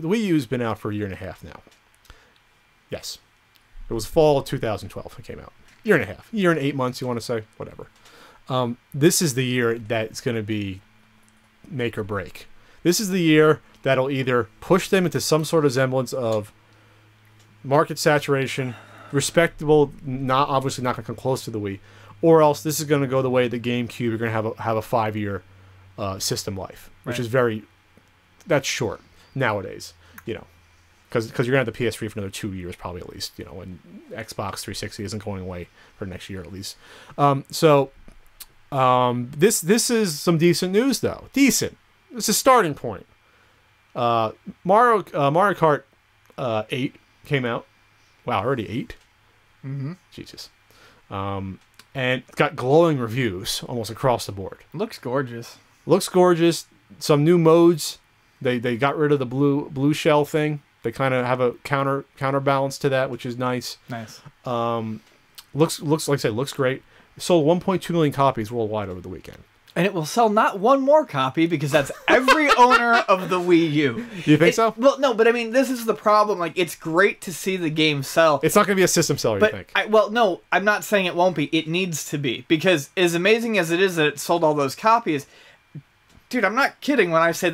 the Wii U's been out for a year and a half now. Yes. It was fall of 2012 it came out. Year and a half. Year and 8 months, you want to say? Whatever. This is the year that's going to be make or break. This is the year that'll either push them into some sort of semblance of market saturation, respectable, obviously not going to come close to the Wii, or else this is going to go the way of the GameCube. You're going to have a 5-year system life, which is that's short nowadays, you know. Because you're going to have the PS3 for another 2 years, probably at least, you know, and Xbox 360 isn't going away for next year at least. This is some decent news, though. Decent. This is a starting point. Mario Kart 8 came out. Wow, already 8? Mm-hmm. Jesus. And it's got glowing reviews almost across the board. Looks gorgeous. Looks gorgeous. Some new modes. They got rid of the blue shell thing. They kind of have a counterbalance to that, which is nice. Nice. Looks like I said, looks great. It sold 1.2 million copies worldwide over the weekend. And it will sell not one more copy because that's every owner of the Wii U. You think so? Well, no, but I mean, this is the problem. Like, it's great to see the game sell. It's not going to be a system seller, you think? Well, no, I'm not saying it won't be. It needs to be. Because as amazing as it is that it sold all those copies, dude, I'm not kidding when I say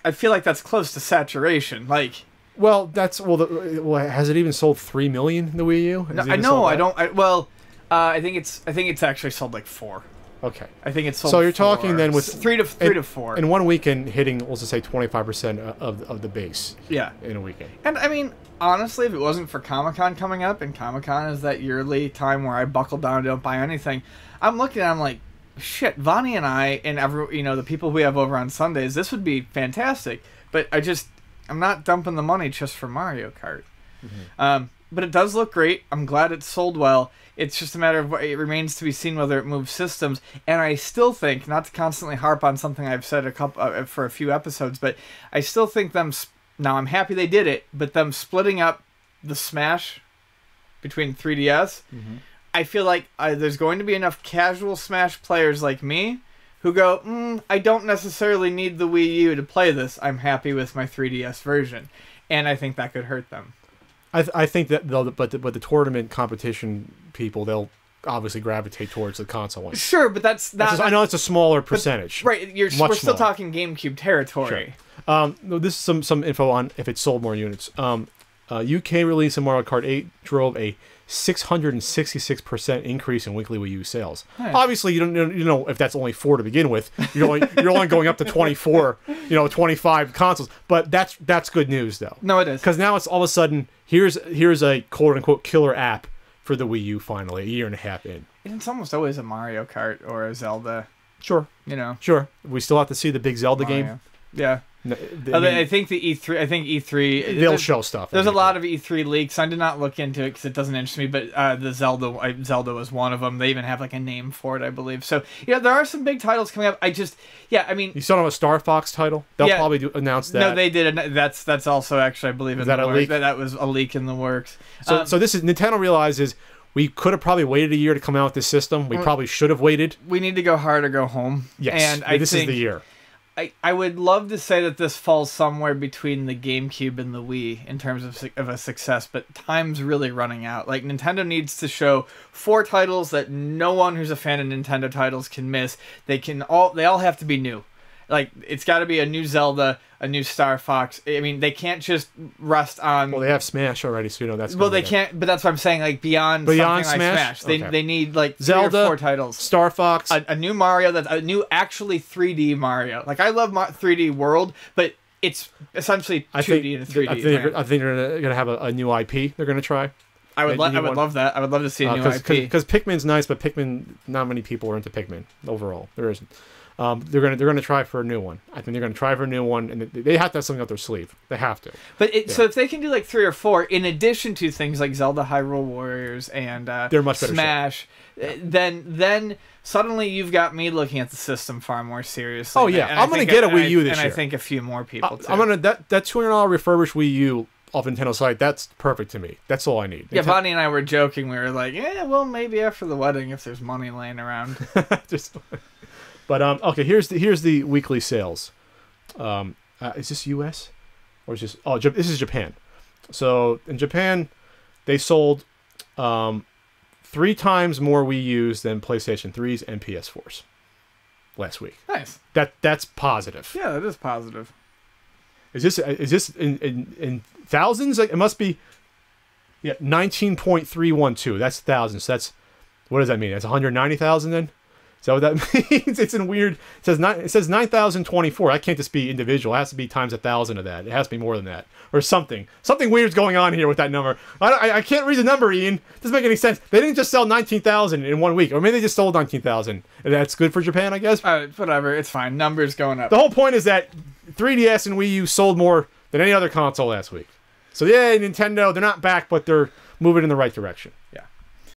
I feel like that's close to saturation. Like... Well, has it even sold 3 million in the Wii U? No, I know. I think it's actually sold like 4. Okay. I think it's sold. So you're talking then with 3 to 4 in one weekend, hitting, let's just say 25% of the base. Yeah. In a weekend. And I mean, honestly, if it wasn't for Comic-Con coming up, and Comic-Con is that yearly time where I buckle down and don't buy anything, I'm looking at, I'm like, shit, Vonnie and I and the people we have over on Sundays, this would be fantastic. But I'm not dumping the money just for Mario Kart. Mm-hmm. But it does look great. I'm glad it sold well. It's just a matter of it remains to be seen whether it moves systems. And I still think, not to constantly harp on something I've said for a few episodes, but I still think now I'm happy they did it, but them splitting up the Smash between 3DS, mm-hmm. I feel like there's going to be enough casual Smash players like me who go, I don't necessarily need the Wii U to play this. I'm happy with my 3DS version. And I think that could hurt them. I think that but the tournament competition people, they'll obviously gravitate towards the console one. Sure, but that's not... I know it's a smaller percentage. Right, we're still talking GameCube territory. Sure. This is some info on if it sold more units. UK release of Mario Kart 8 drove a 666% increase in weekly Wii U sales. Nice. Obviously, you know if that's only 4 to begin with. You're only going up to 24, 25 consoles. But that's good news, though. No, it is, because now it's all of a sudden here's a quote unquote killer app for the Wii U finally, a year and a half in. And it's almost always a Mario Kart or a Zelda. Sure. Sure. We still have to see the big Zelda game. Yeah. I think the E3. I think E3. They'll show stuff. There's a lot of E3 leaks. I did not look into it because it doesn't interest me. But the Zelda was one of them. They even have like a name for it, I believe. So there are some big titles coming up. I mean, you saw a Star Fox title. They'll probably announce that. No, they did. That's also actually, I believe, in the works. That was a leak in the works. So this is Nintendo realizes we could have probably waited a year to come out with this system. We probably should have waited. We need to go hard or go home. Yes, and this is the year. I would love to say that this falls somewhere between the GameCube and the Wii in terms of a success, but time's really running out. Like, Nintendo needs to show 4 titles that no one who's a fan of Nintendo titles can miss. They all have to be new. Like, it's got to be a new Zelda, a new Star Fox. I mean, they can't just rest on... Well, they have Smash already, so that's... Well, they can't... But that's what I'm saying, like, beyond something Smash? Like Smash. They need, like, Zelda, 3 or 4 titles. Star Fox. A new Mario, that's a new, actually 3D Mario. Like, I love 3D World, but it's essentially 2D and 3D. I think they're going to have a new IP they're going to try. I would love that. I would love to see a new IP. Because Pikmin's nice, but not many people are into Pikmin overall. There isn't. They're gonna try for a new one. I think they're gonna try for a new one, and they have to have something up their sleeve. They have to. But so if they can do like 3 or 4, in addition to things like Zelda Hyrule Warriors and they're much better Smash, then suddenly you've got me looking at the system far more seriously. Oh yeah, I'm gonna get a Wii U this year, and I think a few more people too. I'm gonna that $200 refurbished Wii U off Nintendo site. That's perfect to me. That's all I need. Yeah, Bonnie and I were joking. We were like, well, maybe after the wedding, if there's money laying around. But okay, here's the weekly sales. Is this U.S. or is this? Oh, this is Japan. So in Japan, they sold 3 times more Wii U's than PlayStation 3s and PS4s last week. Nice. That's positive. Yeah, that is positive. Is this in thousands? Like, it must be. Yeah, 19.312. That's thousands. So that's, what does that mean? That's 190,000 then? Is that what that means? It's in weird. It says 9,024. That can't just be individual. It has to be times 1,000 of that. It has to be more than that, or something. Something weird's going on here with that number. I can't read the number, Ian. It doesn't make any sense. They didn't just sell 19,000 in 1 week, or maybe they just sold 19,000. And that's good for Japan, I guess. Whatever. It's fine. Numbers going up. The whole point is that 3DS and Wii U sold more than any other console last week. So yeah, Nintendo, they're not back, but they're moving in the right direction.